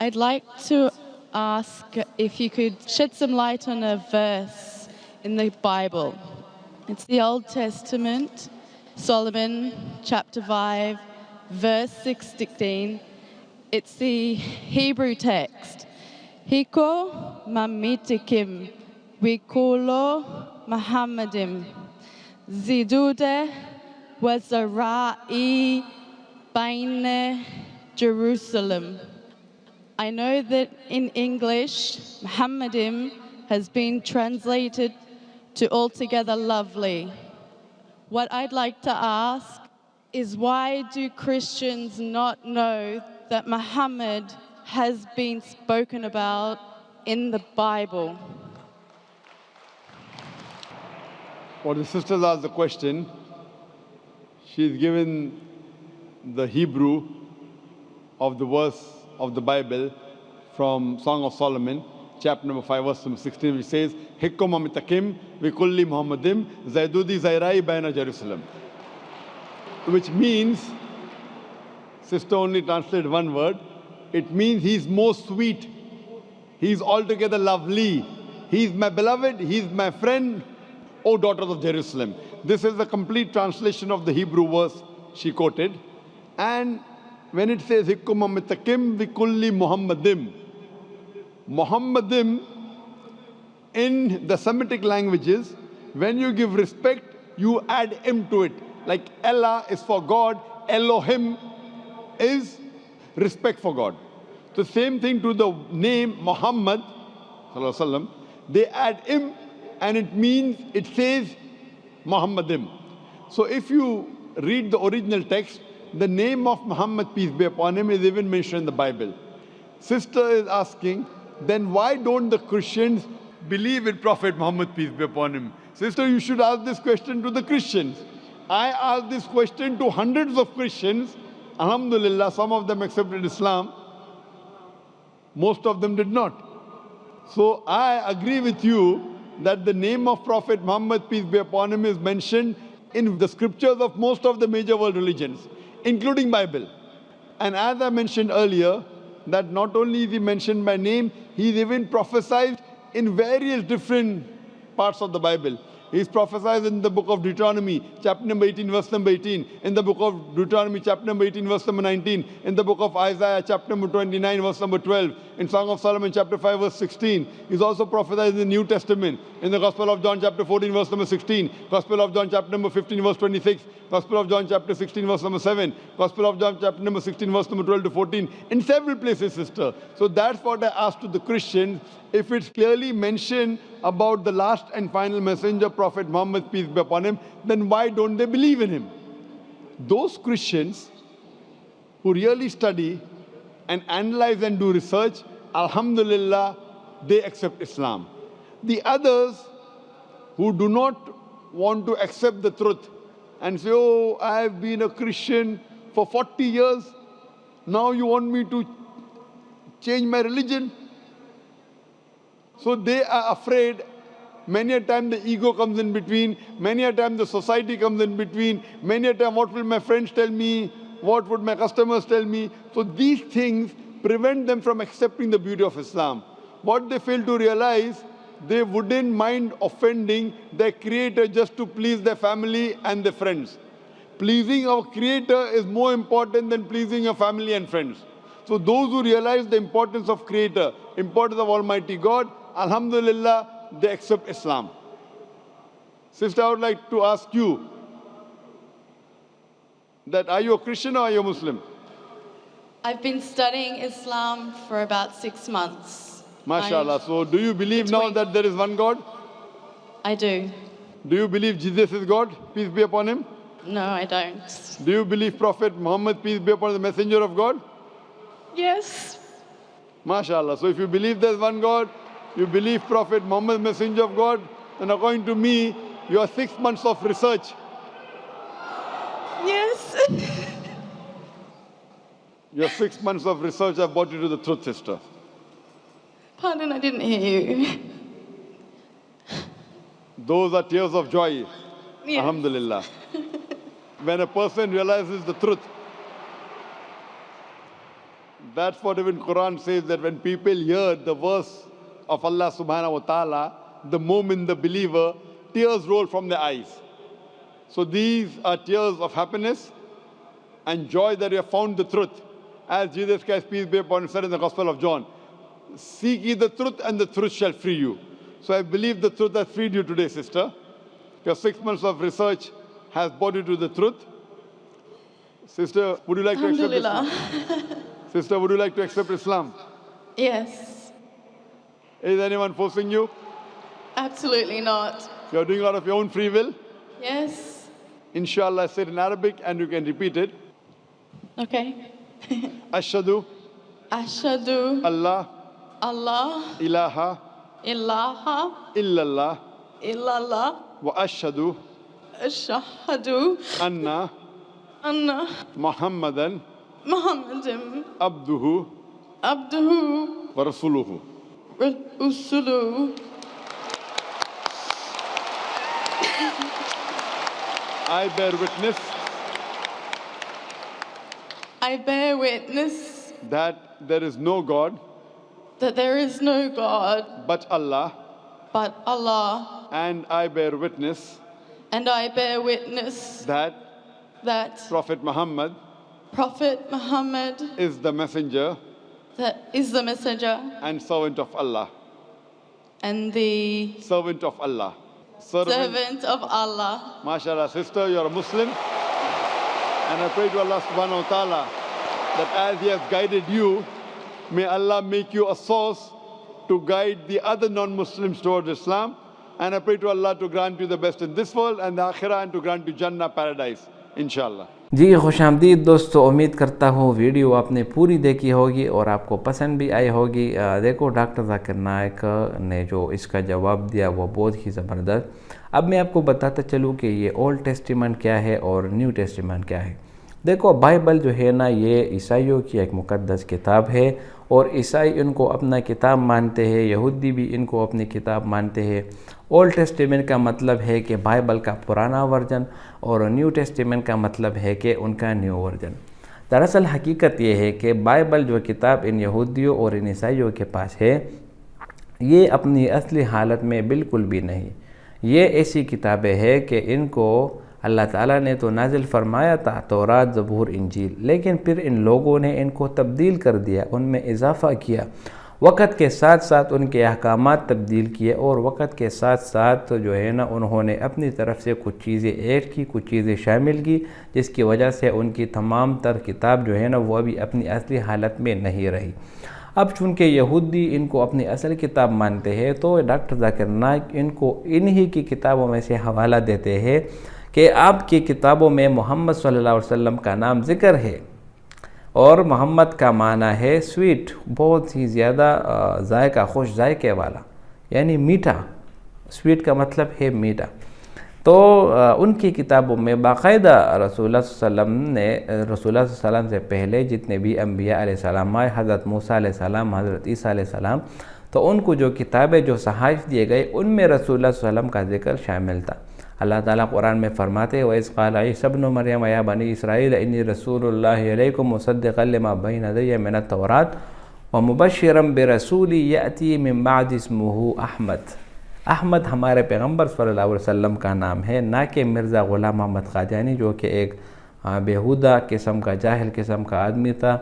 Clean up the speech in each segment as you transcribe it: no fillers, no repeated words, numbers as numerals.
I'd like to ask if you could shed some light on a verse in the Bible. It's the Old Testament, Solomon chapter 5, verse 16. It's the Hebrew text. Hiko mamitikim wikulo Muhammadim zidude wazarai baine Jerusalem. I know that in English, Muhammadim has been translated to altogether lovely. What I'd like to ask is why do Christians not know that Muhammad has been spoken about in the Bible? Well, the sisters asked the question. She's given the Hebrew of the verse of the Bible from Song of Solomon, chapter number 5, verse number 16, which says, Hikkum amitakim vikulli Muhammadim zaidudi zairai baina Jerusalem. Which means, sister only translated one word, it means he's most sweet, he's altogether lovely, he's my beloved, he's my friend, O daughters of Jerusalem. This is the complete translation of the Hebrew verse she quoted. And when it says, Hikkum amitakim vikulli Muhammadim, Muhammadim in the Semitic languages, when you give respect, you add im to it. Like Allah is for God, Elohim is respect for God. The same thing to the name Muhammad, they add im and it means, it says Muhammadim. So if you read the original text, the name of Muhammad, peace be upon him, is even mentioned in the Bible. Sister is asking, then why don't the Christians believe in Prophet Muhammad, peace be upon him? Sister, you should ask this question to the Christians. I asked this question to hundreds of Christians. Alhamdulillah, some of them accepted Islam. Most of them did not. So I agree with you that the name of Prophet Muhammad, peace be upon him, is mentioned in the scriptures of most of the major world religions, including Bible. And as I mentioned earlier, that not only is he mentioned by name, he is even prophesied in various different parts of the Bible. He is prophesied in the book of Deuteronomy, chapter number 18, verse number 18, in the book of Deuteronomy, chapter number 18, verse number 19, in the book of Isaiah, chapter number 29, verse number 12, in Song of Solomon, chapter 5, verse 16. He is also prophesied in the New Testament, in the Gospel of John, chapter 14, verse number 16, Gospel of John, chapter number 15, verse 26, Gospel of John, chapter 16, verse number 7, Gospel of John, chapter number 16, verse number 12 to 14, in several places, sister. So that's what I asked to the Christians. If it's clearly mentioned about the last and final messenger, Prophet Muhammad, peace be upon him, then why don't they believe in him? Those Christians who really study and analyze and do research, alhamdulillah, they accept Islam. The others who do not want to accept the truth and say, oh, I have been a Christian for 40 years, now you want me to change my religion? So they are afraid. Many a time the ego comes in between. Many a time the society comes in between. Many a time what will my friends tell me? What would my customers tell me? So these things prevent them from accepting the beauty of Islam. What they fail to realize, they wouldn't mind offending their Creator just to please their family and their friends. Pleasing our Creator is more important than pleasing your family and friends. So those who realize the importance of Creator, importance of Almighty God, alhamdulillah, they accept Islam. Sister, I would like to ask you that are you a Christian or are you a Muslim? I've been studying Islam for about 6 months. MashaAllah. So do you believe now that there is one God? I do. Do you believe Jesus is God? Peace be upon him. No, I don't. Do you believe Prophet Muhammad, peace be upon him, the messenger of God? Yes. MashaAllah. So if you believe there's one God, you believe Prophet Muhammad, messenger of God, then according to me, your 6 months of research. Yes. Your 6 months of research have brought you to the truth, sister. Pardon, I didn't hear you. Those are tears of joy. Yes. Alhamdulillah. When a person realizes the truth, That's what even Quran says, that when people hear the verse of Allah subhanahu wa ta'ala, the moment the believer, tears roll from their eyes. So these are tears of happiness and joy that you have found the truth. As Jesus Christ, peace be upon him, said in the Gospel of John, seek ye the truth and the truth shall free you. So I believe the truth has freed you today, sister. Your 6 months of research has brought you to the truth. Sister, would you like to accept Islam? Sister, would you like to accept Islam? Yes. Is anyone forcing you? Absolutely not. You're doing it out of your own free will? Yes. Inshallah, I said in Arabic and you can repeat it. Okay. Ashhadu Ashhadu Allah Allah ilaha ilaha illallah illallah wa ashhadu ashhadu anna anna Muhammadan Muhammadan abduhu abduhu wa rasuluhu. rusuluhu. I bear witness that there is no God that there is no God but Allah, but Allah, and I bear witness and I bear witness that that Prophet Muhammad Prophet Muhammad is the messenger that is the messenger and servant of Allah. and the Servant of Allah. servant of Allah. MashaAllah, sister, you're a Muslim. And I pray to Allah subhanahu wa ta'ala that as He has guided you, may Allah make you a source to guide the other non-Muslims towards Islam. And I pray to Allah to grant you the best in this world and the Akhirah, and to grant you Jannah, paradise, inshallah. جی خوش آمدید دوستو، امید کرتا ہوں video آپ نے پوری دیکھی ہوگی اور آپ کو پسند بھی آئی ہوگی۔ دیکھو ڈاکٹر ذاکر نائک نے جو اس کا جواب دیا وہ بہت ہی زبردست۔ اب میں آپ کو بتاتا چلوں کہ یہ اولڈ ٹیسٹیمنٹ کیا ہے اور نیو ٹیسٹیمنٹ کیا ہے۔ دیکھو بائبل جو ہے نا یہ عیسائیوں کی ایک مقدس کتاب ہے، اور عیسائی ان کو اپنا کتاب مانتے ہیں، یہودی بھی ان کو اپنی کتاب مانتے ہیں۔ اولڈ ٹیسٹیمنٹ کا مطلب ہے کہ بائبل کا پرانا ورژن، اور نیو ٹیسٹیمنٹ کا مطلب ہے کہ ان کا نیو ورژن۔ دراصل حقیقت یہ ہے کہ بائبل جو کتاب ان یہودیوں اور ان عیسائیوں کے پاس ہے، یہ اپنی اصلی حالت میں بالکل بھی نہیں۔ یہ ایسی کتابیں ہیں کہ ان کو اللہ تعالیٰ نے تو نازل فرمایا تھا، تورات، زبور، انجیل، لیکن پھر ان لوگوں نے ان کو تبدیل کر دیا، ان میں اضافہ کیا، وقت کے ساتھ ساتھ ان کے احکامات تبدیل کیے، اور وقت کے ساتھ ساتھ جو ہے نا انہوں نے اپنی طرف سے کچھ چیزیں ایڈ کی، کچھ چیزیں شامل کی، جس کی وجہ سے ان کی تمام تر کتاب جو ہے نا وہ ابھی اپنی اصلی حالت میں نہیں رہی۔ اب چونکہ یہودی ان کو اپنی اصل کتاب مانتے ہیں، تو ڈاکٹر ذاکر نائک ان کو انہی کی کتابوں میں سے حوالہ دیتے ہیں کہ آپ کی کتابوں میں محمد صلی اللہ علیہ وسلم کا نام ذکر ہے، اور محمد کا معنی ہے سویٹ، بہت ہی زیادہ ذائقہ، خوش ذائقے والا، یعنی میٹھا۔ سویٹ کا مطلب ہے میٹھا۔ تو ان کی کتابوں میں باقاعدہ رسول اللہ صلی اللہ علیہ وسلم نے، رسول اللہ صلی اللہ علیہ وسلم سے پہلے جتنے بھی انبیاء علیہ السلام آئے، حضرت موسیٰ علیہ السلام، حضرت عیسیٰ علیہ السلام، تو ان کو جو کتابیں، جو صحائف دیے گئے، ان میں رسول اللہ صلی اللہ علیہ وسلم کا ذکر شامل تھا۔ اللہ تعالیٰ قرآن میں فرماتے ہیں وَإِذْ قَالَ عِيسَى ابْنُ مَرْيَمَ يَا بَنِي إِسْرَائِيلَ إِنِّي رَسُولُ اللَّهِ إِلَيْكُمْ مُصَدِّقًا لِمَا بَيْنَ يَدَيَّ مِنَ التَّوْرَاةِ وَمُبَشِّرًا بِرَسُولٍ يَأْتِي مِن بَعْدِي اسْمُهُ احمد۔ احمد ہمارے پیغمبر صلی اللہ علیہ وسلم کا نام ہے، نہ کہ مرزا غلام محمد قادیانی، جو کہ ایک بیہودہ قسم کا، جاہل قسم کا آدمی تھا،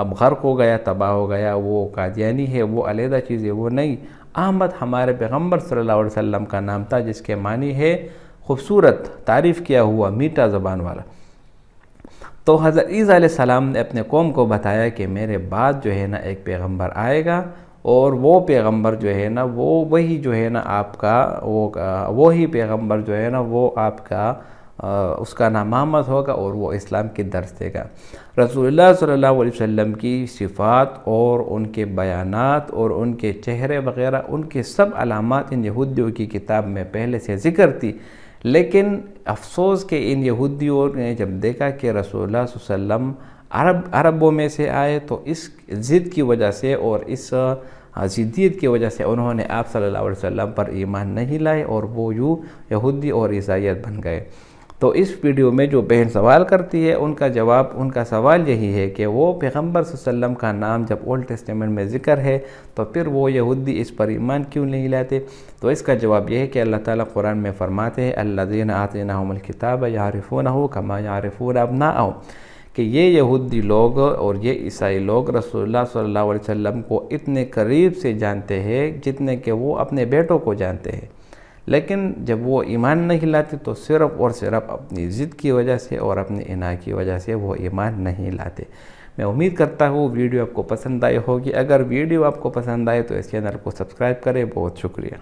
اب غرق ہو گیا، تباہ ہو گیا، وہ قادیانی ہے، وہ علیحدہ چیز ہے، وہ نہیں۔ احمد ہمارے پیغمبر صلی اللہ علیہ وسلم کا نام تھا، جس کے معنی ہے خوبصورت، تعریف کیا ہوا، میٹھا زبان والا۔ تو حضرت عیسیٰ علیہ السلام نے اپنے قوم کو بتایا کہ میرے بعد جو ہے نا ایک پیغمبر آئے گا، اور وہ پیغمبر جو ہے نا وہ وہی جو ہے نا آپ کا وہی پیغمبر جو ہے نا وہ آپ کا اس کا نام محمد ہوگا، اور وہ اسلام کی درس دے گا۔ رسول اللہ صلی اللہ علیہ وسلم کی صفات اور ان کے بیانات اور ان کے چہرے وغیرہ، ان کے سب علامات ان یہودیوں کی کتاب میں پہلے سے ذکر تھی، لیکن افسوس کہ ان یہودیوں نے جب دیکھا کہ رسول اللہ صلی اللہ علیہ وسلم عربوں میں سے آئے، تو اس ضد کی وجہ سے اور اس ضدیت کی وجہ سے انہوں نے آپ صلی اللہ علیہ وسلم پر ایمان نہیں لائے، اور وہ یہودی اور عیسائیت بن گئے۔ تو اس ویڈیو میں جو بہن سوال کرتی ہے ان کا سوال یہی ہے کہ وہ پیغمبر صلی اللہ علیہ وسلم کا نام جب اولڈ ٹیسٹیمنٹ میں ذکر ہے تو پھر وہ یہودی اس پر ایمان کیوں نہیں لاتے؟ تو اس کا جواب یہ ہے کہ اللہ تعالیٰ قرآن میں فرماتے ہیں الذین آتیناہم الکتاب یعرفونہ کما یعرفون ابناءہم، کہ یہ یہودی لوگ اور یہ عیسائی لوگ رسول اللہ صلی اللہ علیہ وسلم کو اتنے قریب سے جانتے ہیں جتنے کہ وہ اپنے بیٹوں کو جانتے ہیں، لیکن جب وہ ایمان نہیں لاتے تو صرف اور صرف اپنی ضد کی وجہ سے اور اپنی اناد کی وجہ سے وہ ایمان نہیں لاتے۔ میں امید کرتا ہوں ویڈیو آپ کو پسند آئی ہوگی۔ اگر ویڈیو آپ کو پسند آئے تو اس چینل کو سبسکرائب کریں۔ بہت شکریہ۔